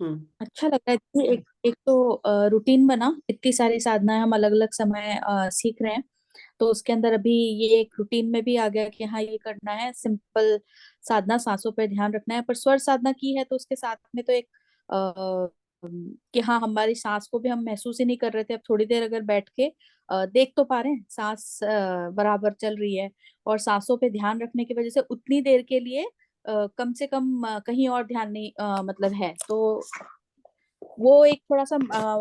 हम्म। अच्छा लग रहा है कि एक एक तो रूटीन बना, इतनी सारी साधनाएं हम अलग अलग समय सीख रहे हैं। तो उसके अंदर अभी ये एक रूटीन में भी आ गया कि हाँ ये करना है, सिंपल साधना, सांसों पे ध्यान रखना है। पर स्वर साधना की है तो उसके साथ में तो एक कि हाँ हमारी सांस को भी हम महसूस ही नहीं कर रहे थे। अब थोड़ी देर अगर बैठ के देख तो पा रहे हैं सांस बराबर चल रही है, और सांसों पे ध्यान रखने की वजह से उतनी देर के लिए कम से कम कहीं और ध्यान नहीं मतलब है। तो वो एक थोड़ा सा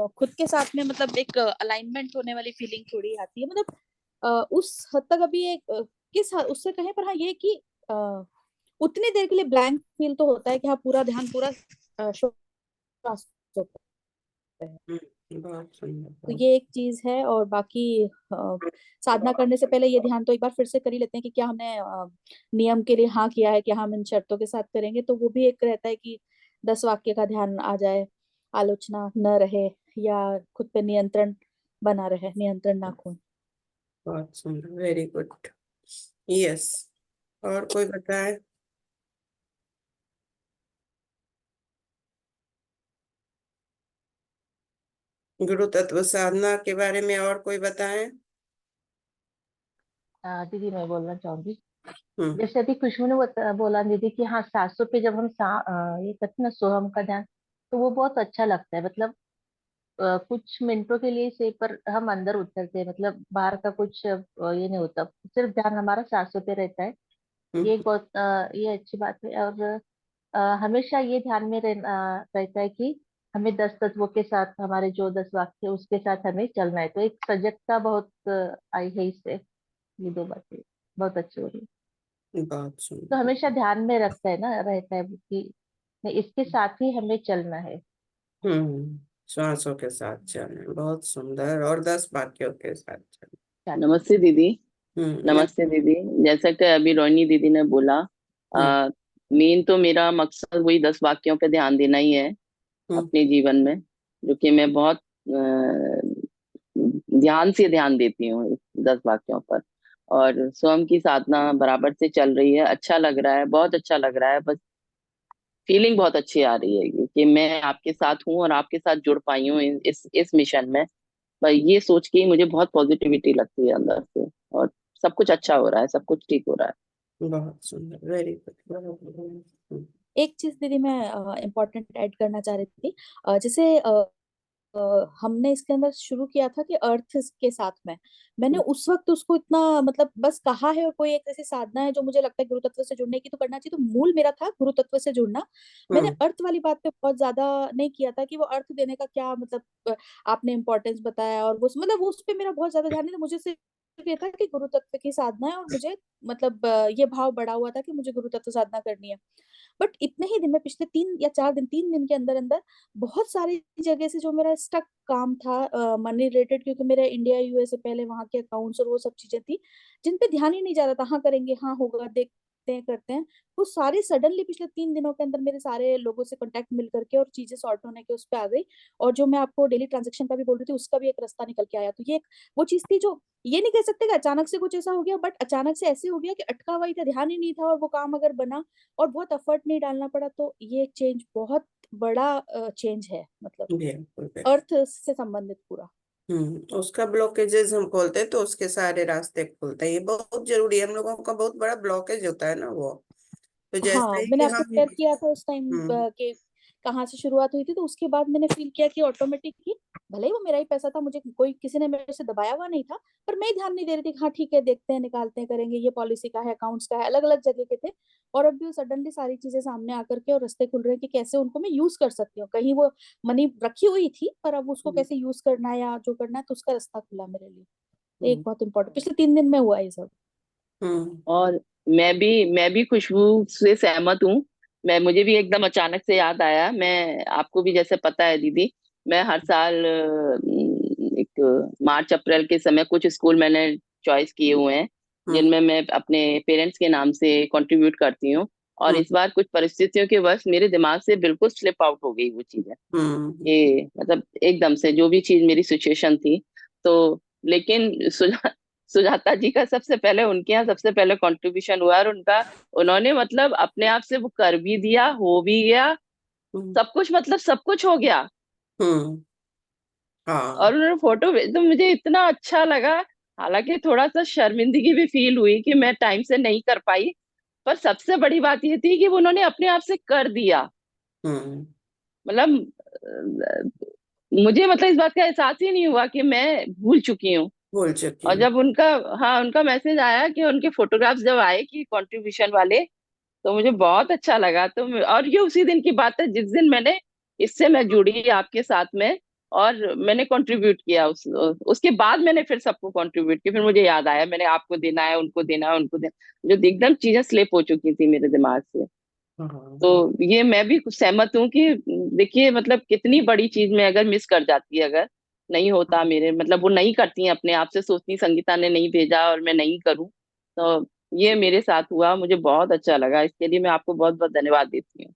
खुद के साथ में मतलब एक अलाइनमेंट होने वाली फीलिंग थोड़ी आती है। मतलब उस हद तक अभी एक उससे कहें, पर हाँ ये कि उतनी देर के लिए ब्लैंक फील तो होता है कि हाँ पूरा ध्यान पूरा श्वासों पे है। बहुत सुंदर, तो बहुत। ये एक चीज है। और बाकी साधना करने से पहले ये ध्यान तो एक बार फिर से कर ही लेते हैं कि क्या हमने नियम के लिए हाँ किया है, क्या हम इन शर्तों के साथ करेंगे। तो वो भी एक रहता है कि 10 वाक्य का ध्यान आ जाए, आलोचना न रहे, या खुद पे नियंत्रण बना रहे, नियंत्रण ना खो। बहुत सुंदर, वेरी गुड। यस। और कोई बताए? गुरु तत्व साधना के बारे में और कोई बताए? दीदी मैं बोलना चाहूंगी। हम्म। जैसे अभी खुशबू ने बोला दीदी कि हाँ सांसों पे जब हम ये करते हैं ना सोहम का ध्यान, तो वो बहुत अच्छा लगता है। मतलब कुछ मिनटों के लिए से पर हम अंदर उतरते हैं, मतलब बाहर का कुछ ये नहीं होता, सिर्फ ध्यान हमारा सांसों पे रहता है। ये हम्म। एक बहुत ये अच्छी बात है। और हमेशा ये ध्यान में रहता है कि हमें 10 तत्वों के साथ, हमारे जो 10 वाक्य उसके साथ हमें चलना है। तो एक सजगता बहुत आई है इससे। ये दो बातें बहुत अच्छी हो रही है। बहुत तो सुंदर। हमेशा ध्यान में रखता है ना, रहता है कि नहीं, इसके साथ ही हमें चलना है। श्वासों के साथ चलें, बहुत सुंदर। और 10 वाक्यों के साथ चलें। चल। नमस्ते दीदी। नहीं। नमस्ते दीदी। जैसा कि अभी रोहिणी दीदी ने बोला, हम्म। मेन तो मेरा मकसद वही 10 वाक्यों पे ध्यान देना ही है हम्म। अपने जीवन में, जो कि मैं बहुत ध्यान से ध्यान देती हूँ इस 10 वाक्यों पर। और स्वयं की साधना बराबर से चल रही है, अच्छा लग रहा है, बहुत अच्छा लग रहा है। बस फीलिंग बहुत अच्छी आ रही है कि मैं आपके साथ हूँ और आपके साथ जुड़ पाई हूँ इस मिशन में। पर ये सोच के ही मुझे बहुत पॉजिटिविटी लगती है अंदर से। और सब कुछ अच्छा हो रहा है, सब कुछ ठीक हो रहा है। बहुत सुंदर, वेरी गुड। एक चीज दीदी मैं इम्पोर्टेंट ऐड करना चाह रही थी। जैसे हमने इसके अंदर शुरू किया था कि अर्थ के साथ में, मैंने उस वक्त उसको इतना मतलब बस कहा है, और कोई एक ऐसी साधना है जो मुझे लगता है गुरु तत्व से जुड़ने की तो करना चाहिए, तो मूल मेरा था गुरु तत्व से जुड़ना। मैंने हम्म। अर्थ वाली बात पे बहुत ज्यादा नहीं किया था कि वो अर्थ देने का क्या मतलब आपने इम्पोर्टेंस बताया, और वो मतलब उस पे मेरा बहुत ज्यादा ध्यान नहीं था। मुझे सिर्फ ये था कि गुरु तत्व की साधना है, और मुझे मतलब ये भाव बढ़ा हुआ था कि मुझे गुरु तत्व साधना करनी है। बट इतने ही दिन में, पिछले 3 या 4 दिन, 3 दिन के अंदर अंदर बहुत सारी जगह से जो मेरा स्टक काम था मनी रिलेटेड, क्योंकि मेरे इंडिया यूएस से पहले वहां के अकाउंट्स और वो सब चीजें थी जिन पे ध्यान ही नहीं जा रहा था। हाँ करेंगे, हाँ होगा, देखते हैं, करते हैं। वो सारे सडनली पिछले 3 दिनों के अंदर मेरे सारे लोगों से कांटेक्ट मिल करके और चीजें सॉर्ट होने के उस पे आ गई। और जो मैं आपको डेली ट्रांजेक्शन का भी बोल रही थी उसका भी एक रास्ता निकल के आया। तो ये एक वो चीज थी जो ये नहीं कह सकते कि अचानक से कुछ ऐसा हो गया, बट अचानक से ऐसे हो गया कि अटका हुआ ही था, ध्यान ही नहीं था, और वो काम अगर बना और बहुत एफर्ट नहीं डालना पड़ा। तो ये एक चेंज, बहुत बड़ा चेंज है, मतलब बिल्कुल, बिल्कुल। अर्थ से संबंधित पूरा। उसका ब्लॉकेजेस हम खोलते हैं तो उसके सारे रास्ते खुलते हैं। ये बहुत जरूरी है, हम लोगों का बहुत बड़ा ब्लॉकेज होता है ना वो। तो जैसे हाँ ही मैंने आपको हम। शेयर किया था उस टाइम हम्म। के कहाँ से शुरुआत हुई थी, तो उसके बाद मैंने फील किया कि ऑटोमेटिक ही, भले ही वो मेरा ही पैसा था, मुझे कोई किसी ने मेरे से दबाया हुआ नहीं था, पर मैं ही ध्यान नहीं दे रही थी कि हाँ ठीक है देखते हैं, निकालते हैं, करेंगे, ये पॉलिसी का है, अकाउंट्स का है, अलग अलग जगह के थे। और अब भी सडनली सारी चीजें सामने आकर के और रास्ते खुल रहे हैं कि कैसे उनको मैं यूज कर सकती हूँ। कहीं वो मनी रखी हुई थी, पर अब उसको हम्म। कैसे यूज करना है या जो करना है, तो उसका रास्ता खुला मेरे लिए। तो एक हम्म। बहुत इंपॉर्टेंट पिछले 3 दिन में हुआ ये सब। हम्म। और मैं भी खुशबू से सहमत हूँ। मुझे भी एकदम अचानक से याद आया। मैं आपको भी जैसे पता है दीदी, मैं हर साल एक मार्च अप्रैल के समय कुछ स्कूल मैंने चॉइस किए हुए हैं, हम्म। जिनमें मैं अपने पेरेंट्स के नाम से कंट्रीब्यूट करती हूँ। और हम्म। इस बार कुछ परिस्थितियों के वश मेरे दिमाग से बिल्कुल स्लिप आउट हो गई वो चीजें। हम्म। ये मतलब एकदम से जो भी चीज मेरी सिचुएशन थी। तो लेकिन सुजाता जी का सबसे पहले, उनके यहाँ सबसे पहले कंट्रीब्यूशन हुआ, और उन्होंने मतलब अपने आप से वो कर भी दिया, हो भी गया। सब कुछ, मतलब सब कुछ हो गया। हम्म। हाँ। और उन्होंने फोटो भेज तो मुझे इतना अच्छा लगा। हालांकि थोड़ा सा शर्मिंदगी भी फील हुई कि मैं टाइम से नहीं कर पाई, पर सबसे बड़ी बात ये थी कि वो उन्होंने अपने आप से कर दिया। हम्म। मतलब मुझे मतलब इस बात का एहसास ही नहीं हुआ कि मैं भूल चुकी हूँ। भूल चुकी और हूँ। जब उनका, हाँ, उनका मैसेज आया कि उनके फोटोग्राफ्स जब आए कि कंट्रीब्यूशन वाले, तो मुझे बहुत अच्छा लगा। तो और ये उसी दिन की बात है जिस दिन मैंने, इससे मैं जुड़ी आपके साथ में, और मैंने कंट्रीब्यूट किया। उसके बाद मैंने फिर सबको कंट्रीब्यूट किया। फिर मुझे याद आया मैंने आपको देना है, उनको देना है, उनको देना, जो एकदम चीजें स्लिप हो चुकी थी मेरे दिमाग से। हाँ हाँ। तो ये मैं भी कुछ सहमत हूँ कि देखिए, मतलब कितनी बड़ी चीज में अगर मिस कर जाती है, अगर नहीं होता मेरे, मतलब वो नहीं करती हैं अपने आप से, सोचती संगीता ने नहीं भेजा और मैं नहीं करूँ। तो ये मेरे साथ हुआ, मुझे बहुत अच्छा लगा, इसके लिए मैं आपको बहुत बहुत धन्यवाद देती हूँ।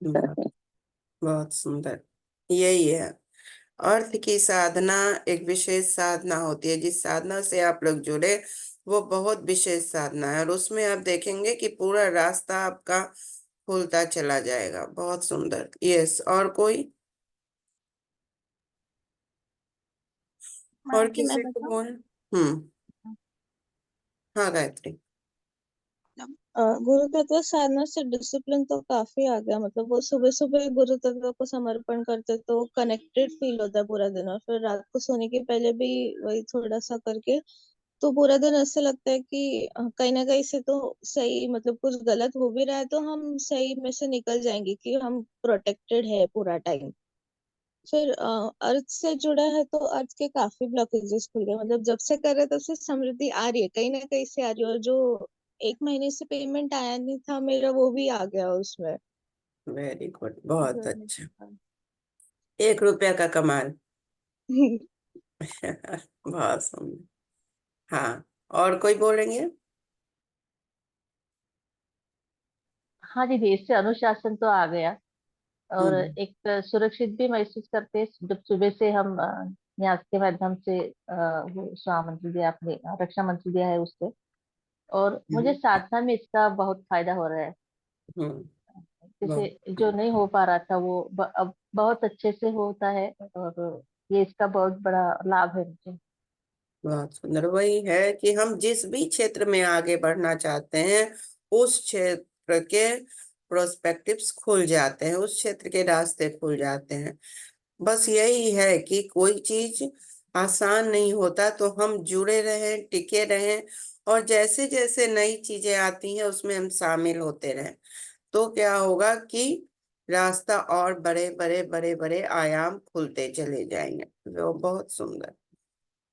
बहुत बहुत सुंदर। यही है, अर्थ की साधना एक विशेष साधना होती है। जिस साधना से आप लोग जुड़े वो बहुत विशेष साधना है, और उसमें आप देखेंगे कि पूरा रास्ता आपका खुलता चला जाएगा। बहुत सुंदर। यस, और कोई, और माँ की मैं किसी को बताऊँ। बोल। हम्म। हाँ गायत्री। गुरु तत्व साधना से डिसिप्लिन तो काफी आ गया। मतलब वो सुबह सुबह गुरु तत्व को समर्पण करते तो कनेक्टेड फील होता है पूरा दिन, और फिर रात को सोने के पहले भी वही थोड़ा सा करके तो पूरा दिन ऐसे लगता है कि कहीं ना कहीं से तो सही, मतलब कुछ गलत हो भी रहा है तो हम सही में से निकल जाएंगे कि हम प्रोटेक्टेड है पूरा टाइम। फिर अर्थ से जुड़ा है तो अर्थ के काफी ब्लॉकेजेस खुल गए। मतलब जब से कर रहे तब से समृद्धि आ रही है, कहीं ना कहीं से आ रही है। और जो 1 महीने से पेमेंट आया नहीं था मेरा, वो भी आ गया उसमें। वेरी गुड, बहुत जो अच्छा। 1 रुपया का कमाल। बहुत सुंदर। हाँ, और कोई बोलेंगे? हाँ दीदी, इससे अनुशासन तो आ गया, और हम्म। एक सुरक्षित भी महसूस करते हैं जब सुबह से हम न्यास के माध्यम से वो स्वास्थ्य मंत्री दिया, आपने रक्षा मंत्री दिया है उससे। और मुझे हम्म। साधना में इसका बहुत फायदा हो रहा है। हम्म। जैसे बहुत जो नहीं हो पा रहा था वो अब बहुत अच्छे से होता है, और ये इसका बहुत बड़ा लाभ है मुझे। बहुत सुंदर। वही है कि हम जिस भी क्षेत्र में आगे बढ़ना चाहते हैं, उस क्षेत्र के प्रोस्पेक्टिव्स खुल जाते हैं, उस क्षेत्र के रास्ते खुल जाते हैं। बस यही है कि कोई चीज आसान नहीं होता, तो हम जुड़े रहें, टिके रहें, और जैसे जैसे नई चीजें आती हैं उसमें हम शामिल होते रहें। तो क्या होगा कि रास्ता और बड़े बड़े बड़े बड़े आयाम खुलते चले जाएंगे। तो बहुत सुंदर।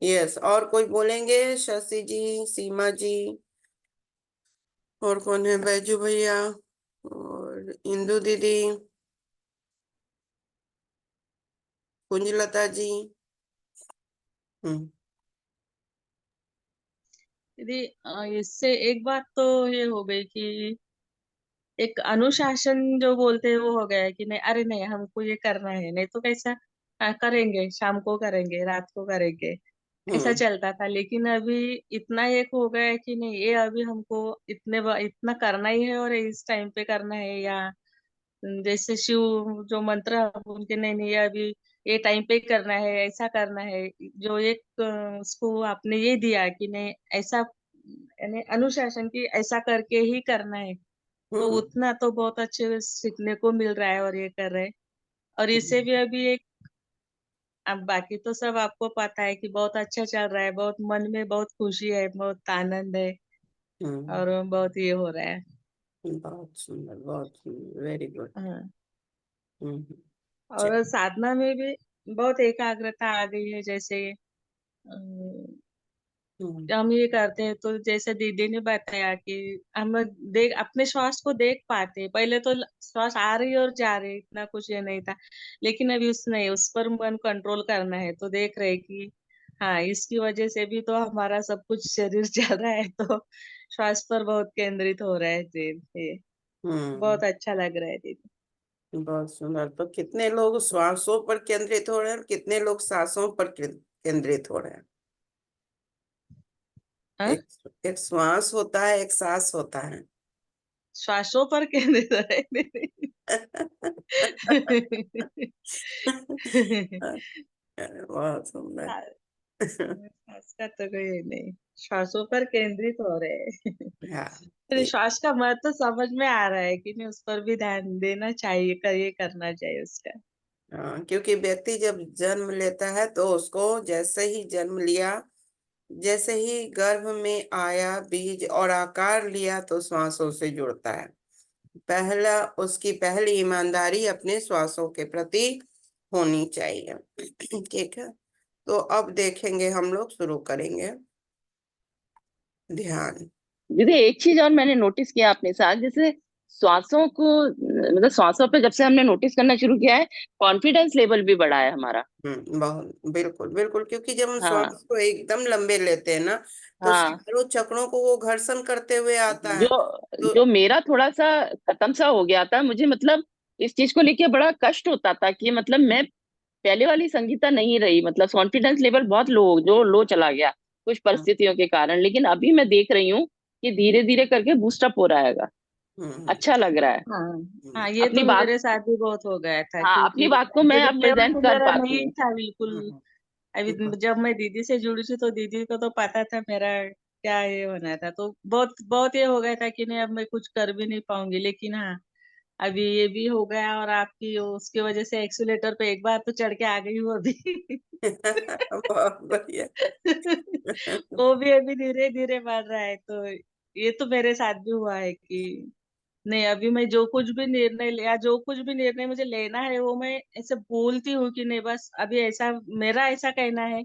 यस, और कोई बोलेंगे? शशि जी, सीमा जी, और कौन है? बैजू भैया और इंदु दीदी, कुंजलता जी। हम्म। दीदी, इससे एक बात तो ये हो गई कि एक अनुशासन जो बोलते हैं वो हो गया है कि नहीं, अरे नहीं हमको ये करना है, नहीं तो कैसा करेंगे, शाम को करेंगे, रात को करेंगे, ऐसा हम्म। चलता था। लेकिन अभी इतना एक हो गया है कि नहीं, ये अभी हमको इतना करना ही है और इस टाइम पे करना है। या जैसे शिव जो मंत्र है, उनके नहीं नहीं, ये अभी ये टाइम पे करना है, ऐसा करना है। जो एक उसको आपने ये दिया कि नहीं ऐसा, यानी अनुशासन की ऐसा करके ही करना है, तो हम्म। उतना तो बहुत अच्छे सीखने को मिल रहा है और ये कर रहे हैं। और इससे भी अभी एक, अब बाकी तो सब आपको पता है कि बहुत अच्छा चल रहा है, बहुत मन में बहुत खुशी है, बहुत आनंद है, हम्म। और बहुत ये हो रहा है। बहुत सुंदर, बहुत सुंदर, वेरी गुड। हाँ। हम्म। और चलिए। साधना में भी बहुत एकाग्रता आ गई है। जैसे हम्म। हम ये करते हैं तो जैसे दीदी ने बताया कि हम देख अपने श्वास को देख पाते हैं। पहले तो श्वास आ रही और जा रही, इतना कुछ ये नहीं था। लेकिन अभी उस नहीं, उस पर मन कंट्रोल करना है, तो देख रहे कि हाँ, इसकी वजह से भी तो हमारा सब कुछ शरीर चल रहा है, तो श्वास पर बहुत केंद्रित हो रहा है जी। ये हम्म। बहुत अच्छा लग रहा है दीदी। बहुत सुंदर। तो कितने लोग श्वासों पर केंद्रित हो रहे हैं और कितने लोग सांसों पर केंद्रित हो रहे हैं? हाँ एक एक श्वास होता है, एक सांस होता है। श्वासों पर केंद्रित रहे दीदी। बहुत सुंदर। श्वास का तो कोई नहीं, श्वासों पर केंद्रित हो रहे हैं। हाँ फिर ठीक। श्वास का महत्व समझ में आ रहा है कि नहीं, उस पर भी ध्यान देना चाहिए, ये करना चाहिए उसका। हाँ, क्योंकि व्यक्ति जब जन्म लेता है तो उसको जैसे ही जन्म लिया, जैसे ही गर्भ में आया बीज और आकार लिया तो श्वासों से जुड़ता है। पहला उसकी पहली ईमानदारी अपने श्वासों के प्रति होनी चाहिए। ठीक है, तो अब देखेंगे, हम लोग शुरू करेंगे ध्यान। दीदी एक चीज और मैंने नोटिस किया अपने साथ, जैसे श्वासों को मतलब श्वासों पे जब से हमने नोटिस करना शुरू किया है, कॉन्फिडेंस लेवल भी बढ़ा है हमारा। बहुत, बिल्कुल बिल्कुल, क्योंकि जब हम हाँ श्वास को एकदम लंबे लेते हैं ना तो हाँ। चारों चक्रों को वो घर्षण करते हुए आता है। जो तो जो मेरा थोड़ा सा खत्म सा हो गया था, मुझे मतलब इस चीज को लेके बड़ा कष्ट होता था कि मतलब मैं पहले वाली संगीता नहीं रही, मतलब कॉन्फिडेंस लेवल बहुत लो चला गया कुछ हम्म, परिस्थितियों के कारण। लेकिन अभी मैं देख रही हूँ कि धीरे धीरे करके बूस्टअप हो रहा है, हम्म, अच्छा लग रहा है। हाँ हम्म, हाँ, ये अपनी तो बात, मेरे साथ भी बहुत हो गया था, हाँ अपनी क्योंकि बात को मैं अब कॉन्फिडेंस लेवल प्रेजेंट तो कर मेरा पाती नहीं हूँ। था बिल्कुल। हम्म, अभी हम्म, जब मैं दीदी से जुड़ी थी तो दीदी को तो पता था मेरा क्या ये होना था, तो बहुत बहुत ये हो गया था कि नहीं अब मैं कुछ कर भी नहीं पाऊंगी। लेकिन हाँ, अभी ये भी हो गया, और आपकी उसकी वजह से एक्सीलेटर पे एक बार तो चढ़ के आ गई हूँ अभी। बहुत बढ़िया। वो भी अभी धीरे धीरे बढ़ रहा है, तो ये तो मेरे साथ भी हुआ है कि नहीं, अभी मैं जो कुछ भी निर्णय लिया, जो कुछ भी निर्णय मुझे लेना है वो मैं ऐसे बोलती हूँ कि नहीं बस अभी ऐसा मेरा ऐसा कहना है,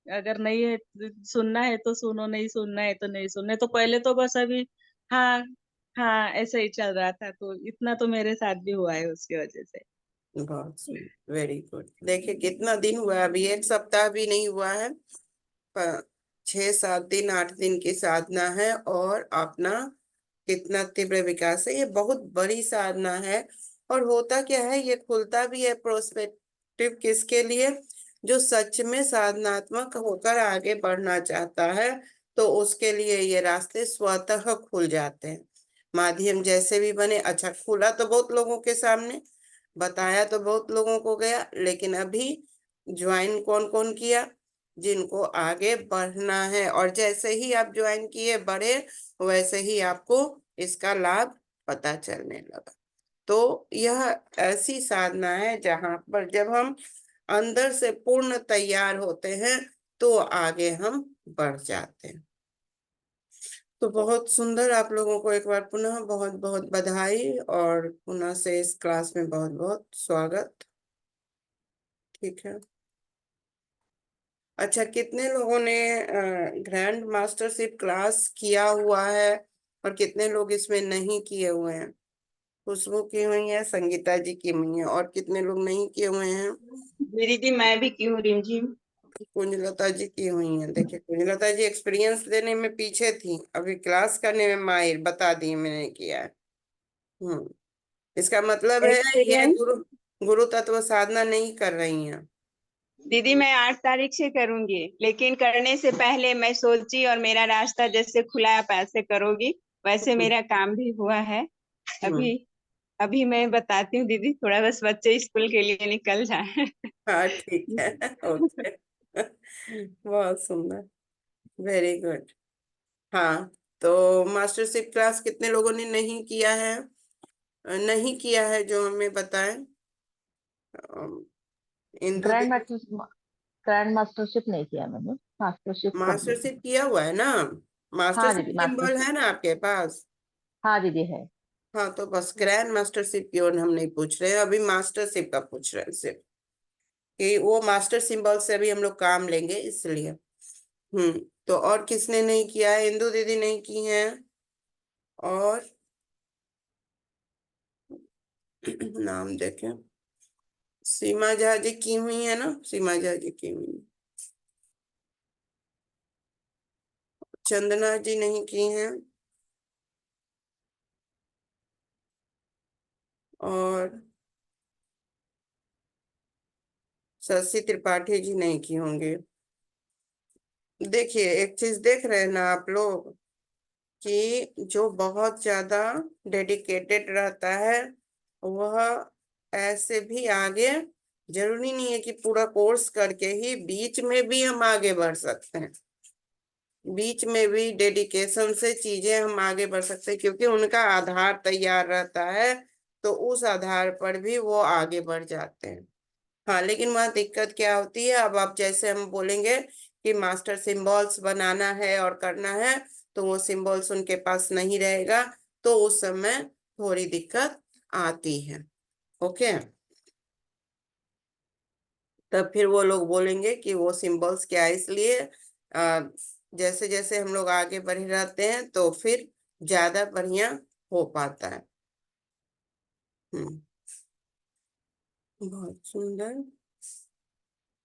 अगर नहीं है सुनना है तो सुनो, नहीं सुनना है तो नहीं सुनना है। तो पहले तो बस अभी हाँ हाँ ऐसा ही चल रहा था, तो इतना तो मेरे साथ भी हुआ है उसकी वजह से। बहुत सुंदर, वेरी गुड। देखिए कितना दिन हुआ है, अभी एक सप्ताह भी नहीं हुआ है, पर 6-7 दिन 8 दिन की साधना है और अपना कितना तीव्र विकास है, ये बहुत बड़ी साधना है। और होता क्या है, ये खुलता भी है प्रोस्पेक्टिव किसके लिए, जो सच में साधनात्मक होकर आगे बढ़ना चाहता है, तो उसके लिए ये रास्ते स्वतः खुल जाते हैं। माध्यम जैसे भी बने, अच्छा खुला तो बहुत लोगों के सामने, बताया तो बहुत लोगों को गया, लेकिन अभी ज्वाइन कौन कौन किया, जिनको आगे बढ़ना है। और जैसे ही आप ज्वाइन किए बढ़े, वैसे ही आपको इसका लाभ पता चलने लगा। तो यह ऐसी साधना है जहां पर जब हम अंदर से पूर्ण तैयार होते हैं तो आगे हम बढ़ जाते हैं। तो बहुत सुंदर, आप लोगों को एक बार पुनः बहुत बहुत बधाई और पुनः से इस क्लास में बहुत बहुत स्वागत। ठीक है, अच्छा कितने लोगों ने ग्रैंड मास्टरशिप क्लास किया हुआ है और कितने लोग इसमें नहीं किए हुए हैं? खुशबू की हुई है, संगीता जी की हुई है, और कितने लोग नहीं किए हुए हैं? दीदी मैं भी की हूँ रिमझिम। कुंजलता जी की हुई है। देखिए कुंजलता जी एक्सपीरियंस देने में पीछे थी, अभी क्लास करने में माहिर, बता दी मैंने किया है। हम्म, इसका मतलब है ये एक्सपीरियंस गुरु गुरु तत्व साधना नहीं कर रही हैं। दीदी मैं 8 तारीख से करूंगी, लेकिन करने से पहले मैं सोची और मेरा रास्ता जैसे खुला आप ऐसे करोगी, वैसे हम्म, मेरा काम भी हुआ है। हम्म, अभी अभी मैं बताती हूँ दीदी, थोड़ा बस बच्चे स्कूल के लिए निकल जाए। हाँ ठीक है। ओके। बहुत सुंदर, वेरी गुड। हाँ, तो मास्टरशिप क्लास कितने लोगों ने नहीं किया है? नहीं किया है जो हमें बताएं। अम, इंदु ग्रैंड दीदी, मास्टर ग्रैंड मास्टरशिप नहीं किया मैंने, मास्टरशिप कंप्लीट मास्टरशिप है। किया हुआ है ना? हाँ मास्टरशिप दीदी सिंबल मास्टरशिप। है ना आपके पास? हाँ दीदी है। हाँ, तो बस ग्रैंड मास्टरशिप की ओर हम नहीं पूछ रहे हैं, अभी मास्टरशिप का पूछ रहे हैं सिर्फ, कि वो मास्टर सिंबल से अभी हम लोग काम लेंगे इसलिए। तो और किसने नहीं किया है? इंदु दीदी नहीं की हैं, और नाम देखें, सीमा झा जी की हुई है ना? सीमा झा जी की हुई, चंदना जी नहीं की हैं, और शशि त्रिपाठी जी नहीं की होंगे। देखिए एक चीज देख रहे हैं ना आप लोग, कि जो बहुत ज्यादा डेडिकेटेड रहता है वह ऐसे भी आगे, जरूरी नहीं है कि पूरा कोर्स करके ही, बीच में भी हम आगे बढ़ सकते हैं। बीच में भी डेडिकेशन से चीजें हम आगे बढ़ सकते हैं, क्योंकि उनका आधार तैयार रहता है, तो उस आधार पर भी वो आगे बढ़ जाते हैं। हाँ, लेकिन वहाँ दिक्कत क्या होती है, अब आप जैसे हम बोलेंगे कि मास्टर सिंबल्स बनाना है और करना है, तो वो सिंबल्स उनके पास नहीं रहेगा, तो उस समय थोड़ी दिक्कत आती है। ओके, तब फिर वो लोग बोलेंगे कि वो सिंबल्स क्या है। इसलिए जैसे जैसे हम लोग आगे बढ़े रहते हैं तो फिर ज्यादा बढ़िया हो पाता है। बहुत सुंदर।